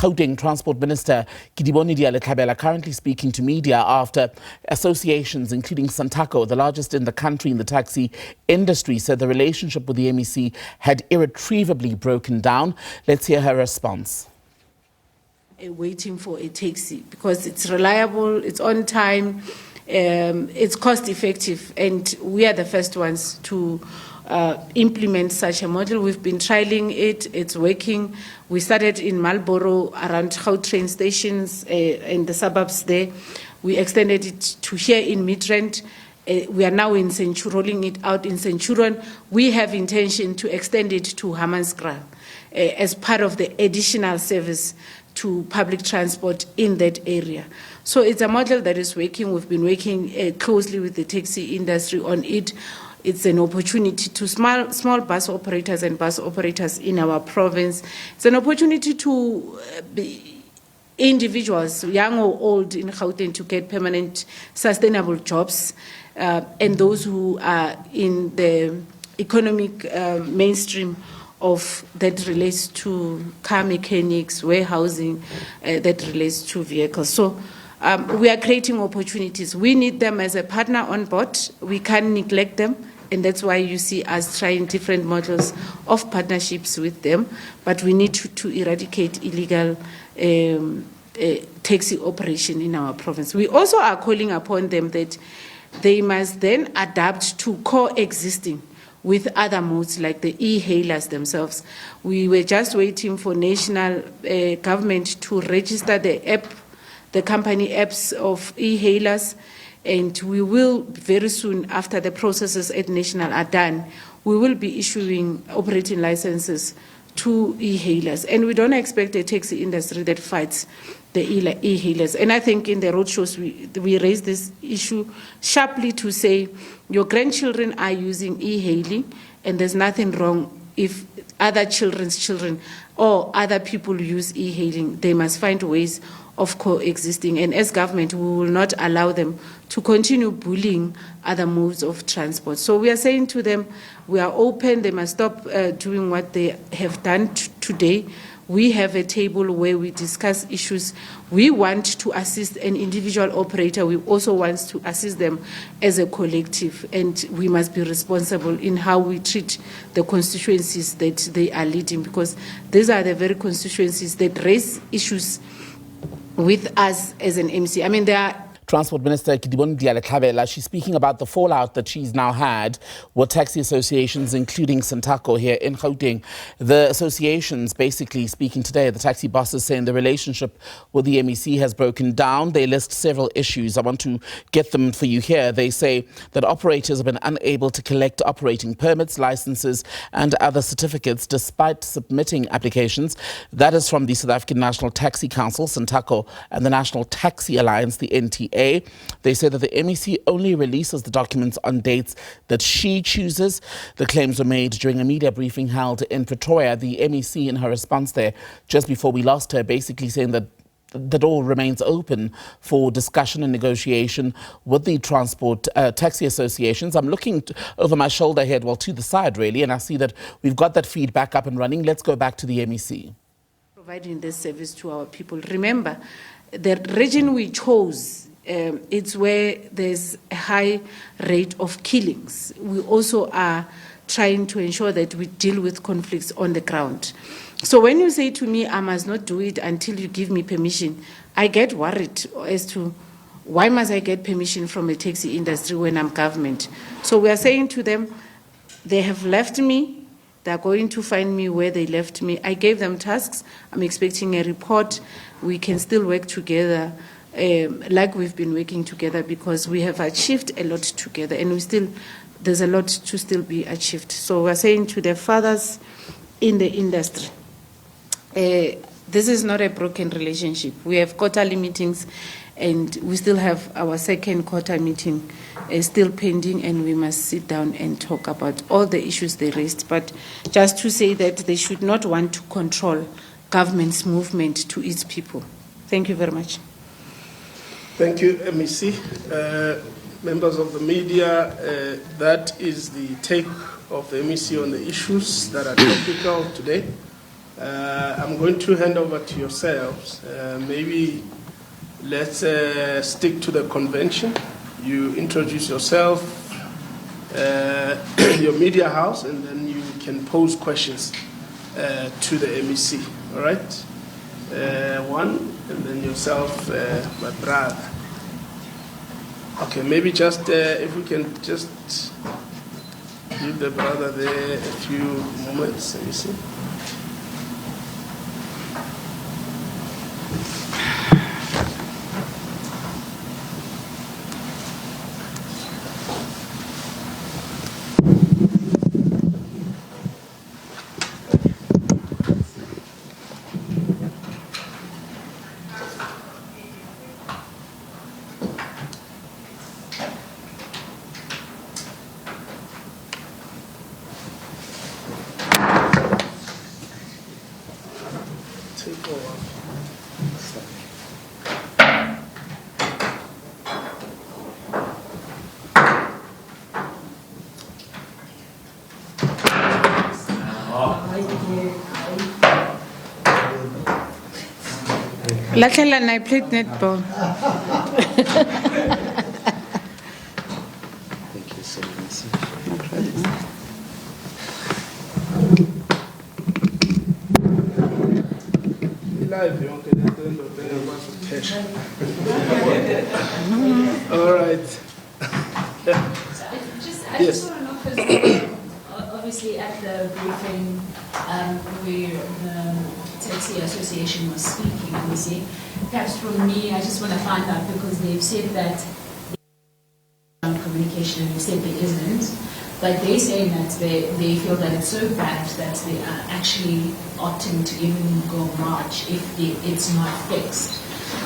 Gauteng Transport Minister Kedibone Thlabela currently speaking to media after associations, including Santaco, the largest in the country in the taxi industry, said the relationship with the MEC had irretrievably broken down. Let's hear her response. Waiting for a taxi because it's reliable, it's on time, it's cost effective, and we are the first ones to implement such a model. We've been trialing it, it's working. We started in Marlborough around Gauteng stations in the suburbs there. We extended it to here in Midrand. We are now in Centurion, rolling it out in Centurion. We have intention to extend it to Hammanskraal as part of the additional service to public transport in that area. So it's a model that is working. We've been working closely with the taxi industry on it. It's an opportunity to small bus operators and bus operators in our province. It's an opportunity to individuals, young or old in Gauteng, to get permanent, sustainable jobs, and those who are in the economic mainstream of that relates to car mechanics, warehousing, that relates to vehicles. So we are creating opportunities. We need them as a partner on board. We can't neglect them, and that's why you see us trying different models of partnerships with them. But we need to eradicate illegal taxi operation in our province. We also are calling upon them that they must then adapt to coexisting with other modes like the e-hailers themselves. We were just waiting for national government to register the app, the company apps of e-hailers, and we will very soon, after the processes at national are done, we will be issuing operating licenses to e-hailers. And we don't expect a taxi industry that fights the e-hailers. And I think in the roadshows we raised this issue sharply to say your grandchildren are using e-hailing, and there's nothing wrong if other children's children or other people use e-hailing. They must find ways of coexisting, and as government we will not allow them to continue bullying other modes of transport. So we are saying to them, we are open, they must stop doing what they have done today. We have a table where we discuss issues. We want to assist an individual operator. We also want to assist them as a collective, and we must be responsible in how we treat the constituencies that they are leading, because these are the very constituencies that raise issues with us as an MC. I mean, there are Transport Minister Kedibone Thlabela, she's speaking about the fallout that she's now had with taxi associations, including Santaco here in Gauteng. The associations basically speaking today, the taxi bosses saying the relationship with the MEC has broken down. They list several issues. I want to get them for you here. They say that operators have been unable to collect operating permits, licenses and other certificates despite submitting applications. That is from the South African National Taxi Council, Santaco, and the National Taxi Alliance, the NTA. They say that the MEC only releases the documents on dates that she chooses. The claims were made during a media briefing held in Pretoria. The MEC, in her response there, just before we lost her, basically saying that the door remains open for discussion and negotiation with the transport taxi associations. I'm looking over my shoulder here, well, to the side really, and I see that we've got that feedback up and running. Let's go back to the MEC. Providing this service to our people. Remember, the region we chose, it's where there's a high rate of killings. We also are trying to ensure that we deal with conflicts on the ground. So when you say to me, I must not do it until you give me permission, I get worried as to why must I get permission from a taxi industry when I'm government? So we are saying to them, they have left me, they're going to find me where they left me. I gave them tasks. I'm expecting a report. We can still work together like we've been working together, because we have achieved a lot together, and there's a lot to still be achieved. So we're saying to the fathers in the industry, this is not a broken relationship. We have quarterly meetings, and we still have our second quarter meeting still pending, and we must sit down and talk about all the issues they raised. But just to say that they should not want to control government's movement to its people. Thank you very much. Thank you, MEC. Members of the media, that is the take of the MEC on the issues that are topical today. I'm going to hand over to yourselves. Maybe let's stick to the convention. You introduce yourself, your media house, and then you can pose questions to the MEC. All right? One, and then yourself, my brother. Okay, maybe just if we can just give the brother there a few moments. Let me see. Take over. Luckily, I played netball. Thank you so much. Live, you okay? All right. I just Yes. want to know, because obviously at the briefing where the Taxi Association was speaking, you see, perhaps from me, I just want to find out, because they've said that communication, and you said there isn't, but they say that they feel that it's so bad that they are actually opting to even go march if it's not fixed.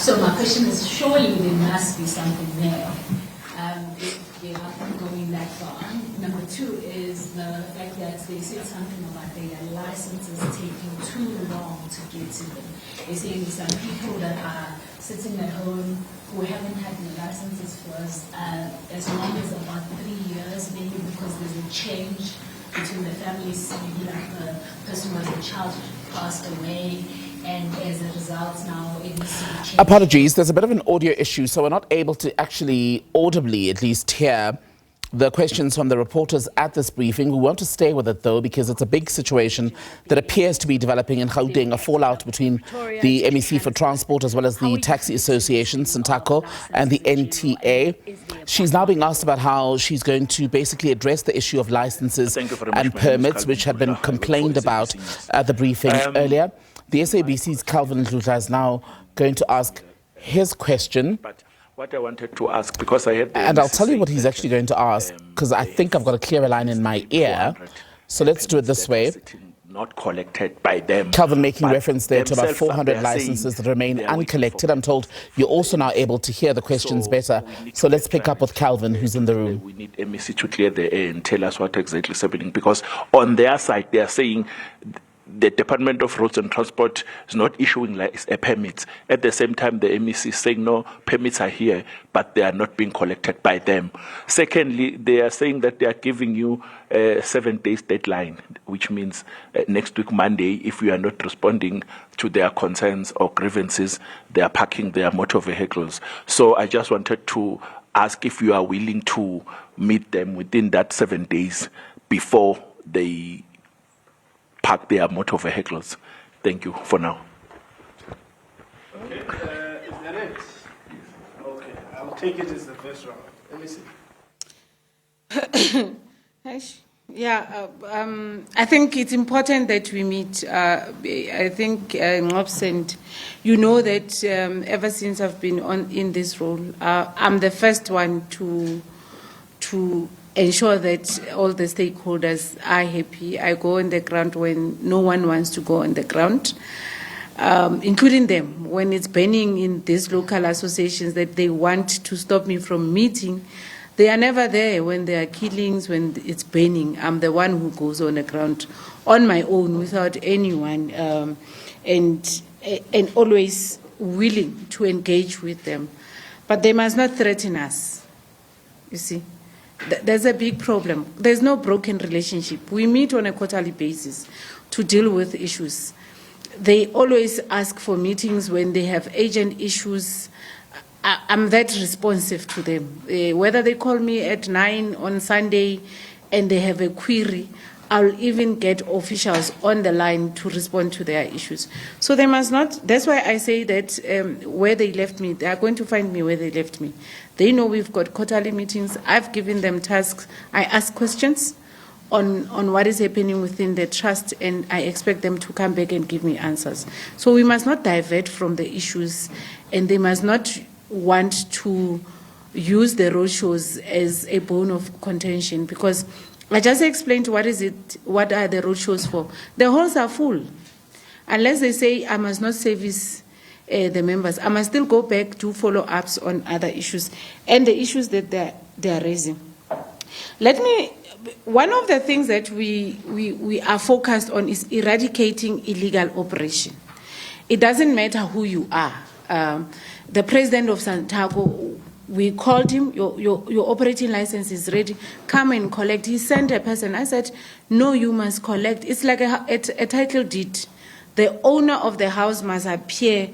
So my question is, surely there must be something there if they're not going that far. Number two is the fact that they said something about their licenses taking too long to get to them. They're saying some people that are sitting at home who haven't had their licenses for as long as about 3 years, maybe because there's a change between the families, maybe like the person who has a child who passed away, and as a result now it needs to be changed. Apologies, there's a bit of an audio issue, so we're not able to actually audibly at least hear the questions from the reporters at this briefing. We want to stay with it though, because it's a big situation that appears to be developing in Gauteng, a fallout between the MEC for Transport as well as the Taxi Association, Sintako, and the NTA. She's now being asked about how she's going to basically address the issue of licenses and permits, which had been complained about at the briefing earlier. The SABC's Calvin Tlutla is now going to ask his question. What I wanted to ask, because I had the And I'll tell you what he's actually going to ask, because I think I've got a clearer line in my ear. So let's do it this way. Not collected by them. Calvin making reference there to about 400 licenses that remain uncollected. I'm told you're also now able to hear the questions better. So let's pick up with Calvin, who's in the room. We need MEC to clear the air and tell us what exactly is happening, because on their side they are saying the Department of Roads and Transport is not issuing permits. At the same time, the MEC is saying no, permits are here, but they are not being collected by them. Secondly, they are saying that they are giving you a 7 days deadline, which means next week, Monday, if you are not responding to their concerns or grievances, they are parking their motor vehicles. So I just wanted to ask if you are willing to meet them within that 7 days before they park their motor vehicles. Thank you for now. Okay, is that it? Okay, I'll take it as the first round. Let me see. Yeah, I think it's important that we meet. I think, Ngobs, and you know that ever since I've been in this role, I'm the first one to ensure that all the stakeholders are happy. I go on the ground when no one wants to go on the ground, including them. When it's burning in these local associations that they want to stop me from meeting, they are never there. When there are killings, when it's burning, I'm the one who goes on the ground on my own without anyone, and always willing to engage with them. But they must not threaten us, you see. There's a big problem. There's no broken relationship. We meet on a quarterly basis to deal with issues. they always ask for meetings when they have agent issues. I'm that responsive to them. Whether they call me at 9 on Sunday and they have a query, I'll even get officials on the line to respond to their issues. So they must not, that's why I say that where they left me, they are going to find me where they left me. They know we've got quarterly meetings. I've given them tasks. I ask questions on what is happening within the trust, and I expect them to come back and give me answers. So we must not divert from the issues, and they must not want to use the roadshows as a bone of contention, because I just explained what are the roadshows for. The halls are full. Unless they say I must not service the members, I must still go back to follow-ups on other issues and the issues that they are raising. One of the things that we are focused on is eradicating illegal operation. It doesn't matter who you are. The president of Santaco, we called him, your operating license is ready, come and collect. He sent a person. I said, no, you must collect. It's like a title deed. The owner of the house must appear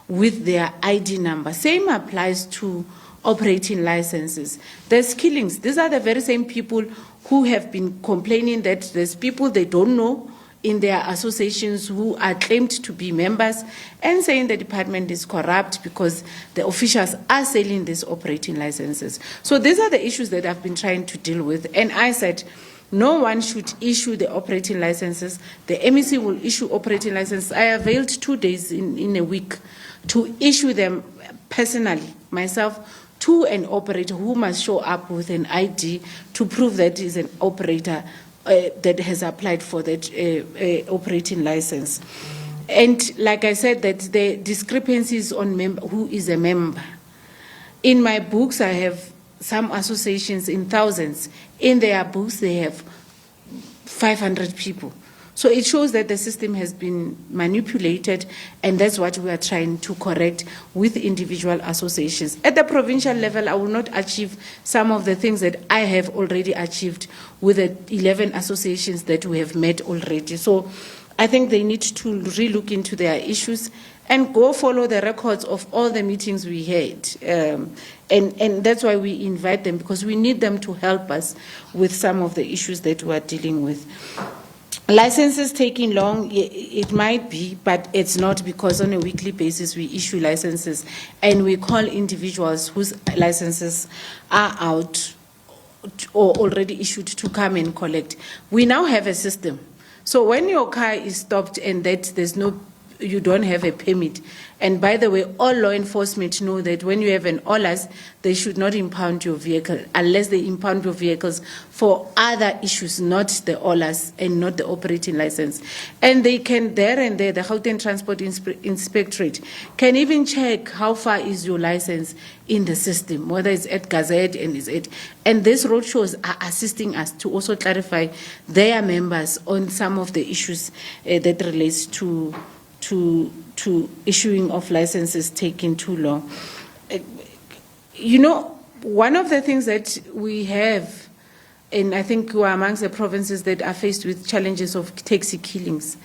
with their ID number. Same applies to operating licenses. There's killings. These are the very same people who have been complaining that there's people they don't know in their associations who are claimed to be members and saying the department is corrupt because the officials are selling these operating licenses. So these are the issues that I've been trying to deal with. And I said, no one should issue the operating licenses. The MEC will issue operating licenses. I availed 2 days in a week to issue them personally, myself, to an operator who must show up with an ID to prove that he's an operator that has applied for that operating license. And like I said, that the discrepancies on who is a member. In my books, I have some associations in thousands. In their books, they have 500 people. So it shows that the system has been manipulated, and that's what we are trying to correct with individual associations. At the provincial level, I will not achieve some of the things that I have already achieved with the 11 associations that we have met already. So I think they need to relook into their issues and go follow the records of all the meetings we had. And that's why we invite them, because we need them to help us with some of the issues that we are dealing with. Licenses taking long, it might be, but it's not, because on a weekly basis we issue licenses and we call individuals whose licenses are out or already issued to come and collect. We now have a system. So when your car is stopped and that you don't have a permit, and by the way, all law enforcement know that when you have an OLAS, they should not impound your vehicle unless they impound your vehicles for other issues, not the OLAS and not the operating license. And they can, there and there, the Gauteng Transport Inspectorate can even check how far is your license in the system, whether it's at Gazette and is it. And these roadshows are assisting us to also clarify their members on some of the issues that relates to issuing of licenses taking too long. You know, one of the things that we have, and I think we're amongst the provinces that are faced with challenges of taxi killings,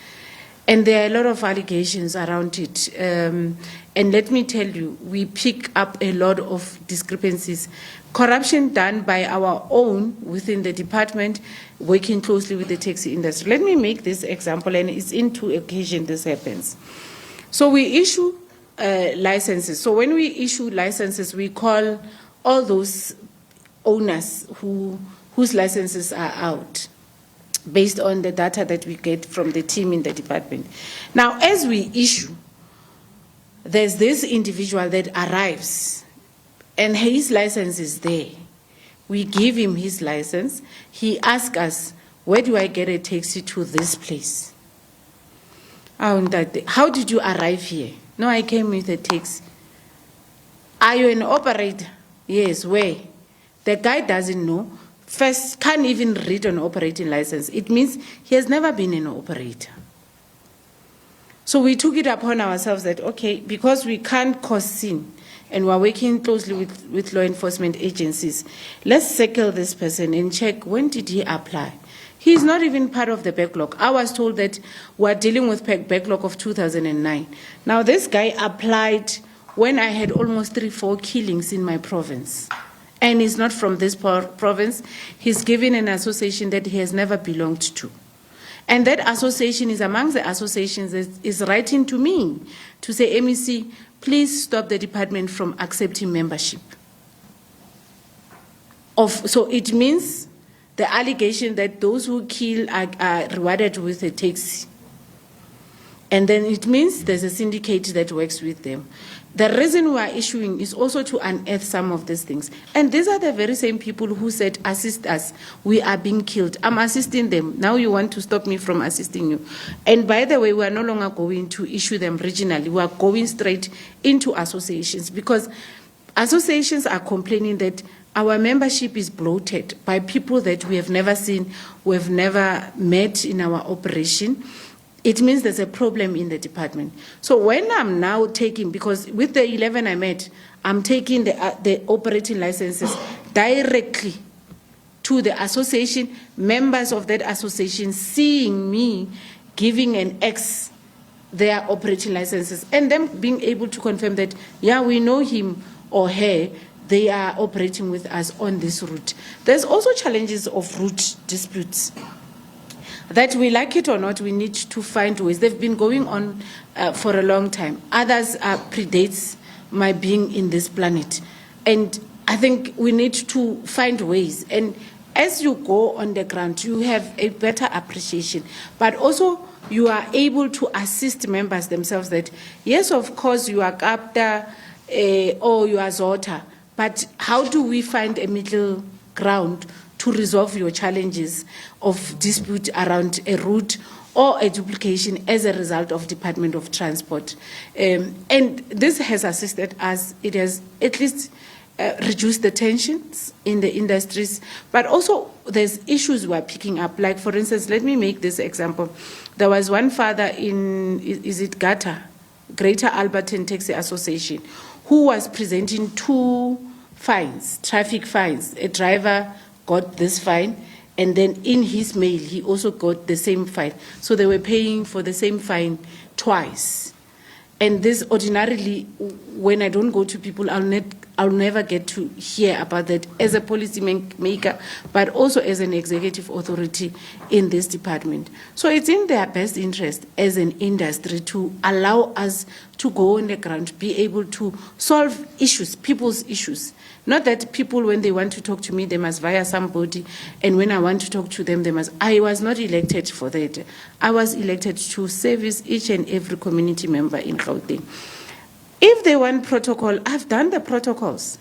and there are a lot of allegations around it. And let me tell you, we pick up a lot of discrepancies. Corruption done by our own within the department, working closely with the taxi industry. Let me make this example, and it's in 2 occasions this happens. So we issue licenses. So when we issue licenses, we call all those owners whose licenses are out, based on the data that we get from the team in the department. Now, as we issue, there's this individual that arrives, and his license is there. We give him his license. He asks us, where do I get a taxi to this place? How did you arrive here? No, I came with a taxi. Are you an operator? Yes, where? The guy doesn't know. First, can't even read an operating license. It means he has never been an operator. So we took it upon ourselves that, okay, because we can't cause sin, and we're working closely with law enforcement agencies, let's circle this person and check, when did he apply? He's not even part of the backlog. I was told that we're dealing with backlog of 2009. Now, this guy applied when I had almost 3-4 killings in my province. And he's not from this province. He's given an association that he has never belonged to. And that association is among the associations that is writing to me to say, MEC, please stop the department from accepting membership. So it means the allegation that those who kill are rewarded with a taxi. And then it means there's a syndicate that works with them. The reason we are issuing is also to unearth some of these things. And these are the very same people who said, assist us, we are being killed. I'm assisting them. Now you want to stop me from assisting you. And by the way, we are no longer going to issue them regionally. We are going straight into associations because associations are complaining that our membership is bloated by people that we have never seen, we have never met in our operation. It means there's a problem in the department. So when I'm now taking, because with the 11 I met, I'm taking the operating licenses directly to the association, members of that association seeing me giving an X their operating licenses, and them being able to confirm that, yeah, we know him or her, they are operating with us on this route. There's also challenges of route disputes. That we like it or not, we need to find ways. They've been going on for a long time. Others predates my being in this planet. And I think we need to find ways. And as you go on the ground, you have a better appreciation. But also, you are able to assist members themselves that, yes, of course, you are Kapta or you are Zota, but how do we find a middle ground to resolve your challenges of dispute around a route or a duplication as a result of Department of Transport? And this has assisted us. It has at least reduced the tensions in the industries, but also there's issues we're picking up. Like, for instance, let me make this example. There was one father in, is it GATA, Greater Alberton Taxi Association, who was presenting 2 fines, traffic fines. A driver got this fine, and then in his mail, he also got the same fine. So they were paying for the same fine twice. And this ordinarily, when I don't go to people, I'll never get to hear about that as a policy maker, but also as an executive authority in this department. So it's in their best interest as an industry to allow us to go on the ground, be able to solve issues, people's issues. Not that people, when they want to talk to me, they must via somebody, and when I want to talk to them, they must. I was not elected for that. I was elected to service each and every community member in Gauteng. If they want protocol, I've done the protocols.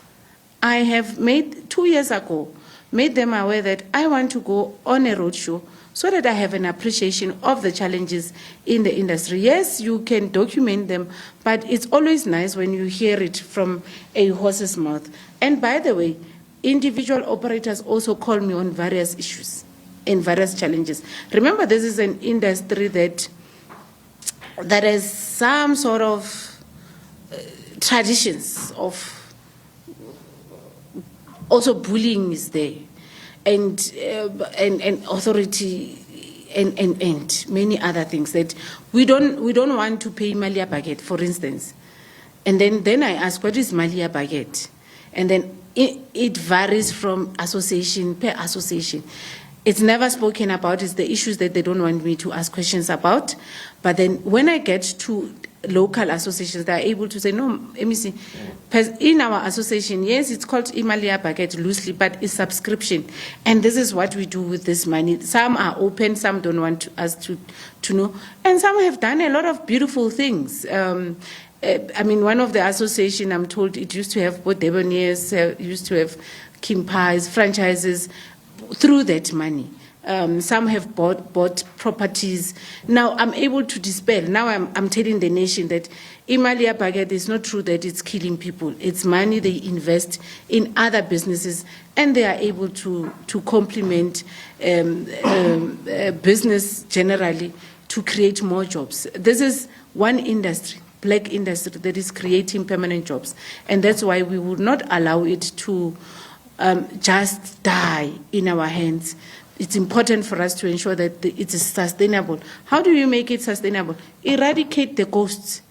I have made, 2 years ago, made them aware that I want to go on a roadshow so that I have an appreciation of the challenges in the industry. Yes, you can document them, but it's always nice when you hear it from a horse's mouth. And by the way, individual operators also call me on various issues and various challenges. Remember, this is an industry that has some sort of traditions of also bullying is there, and authority and many other things that we don't want to pay Malia Baguette, for instance. And then I ask, what is Malia Baguette? And then it varies from association per association. It's never spoken about. It's the issues that they don't want me to ask questions about. But then when I get to local associations, they are able to say, no, MEC, in our association, yes, it's called Imalia Baguette loosely, but it's subscription. And this is what we do with this money. Some are open, some don't want us to know. And some have done a lot of beautiful things. I mean, one of the association, I'm told, it used to have both debonaires, used to have Kimpies, franchises, through that money. Some have bought properties. Now I'm able to dispel. Now I'm telling the nation that Imalia Baguette is not true that it's killing people. It's money they invest in other businesses, and they are able to complement business generally to create more jobs. This is one industry, black industry, that is creating permanent jobs, and that's why we would not allow it to just die in our hands. it's important for us to ensure that it is sustainable. How do you make it sustainable? Eradicate the ghosts.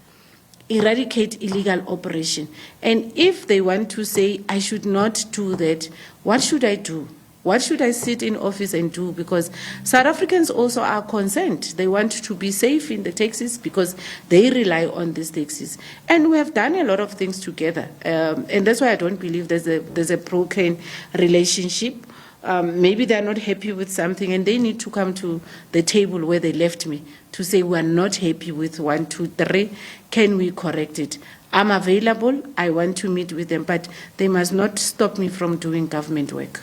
Eradicate illegal operation. And if they want to say, I should not do that, what should I do? What should I sit in office and do? Because South Africans also are concerned. They want to be safe in the taxis because they rely on these taxis. And we have done a lot of things together. And that's why I don't believe there's a broken relationship. Maybe they're not happy with something and they need to come to the table where they left me to say, we're not happy with 1, 2, 3. Can we correct it? I'm available. I want to meet with them, but they must not stop me from doing government work.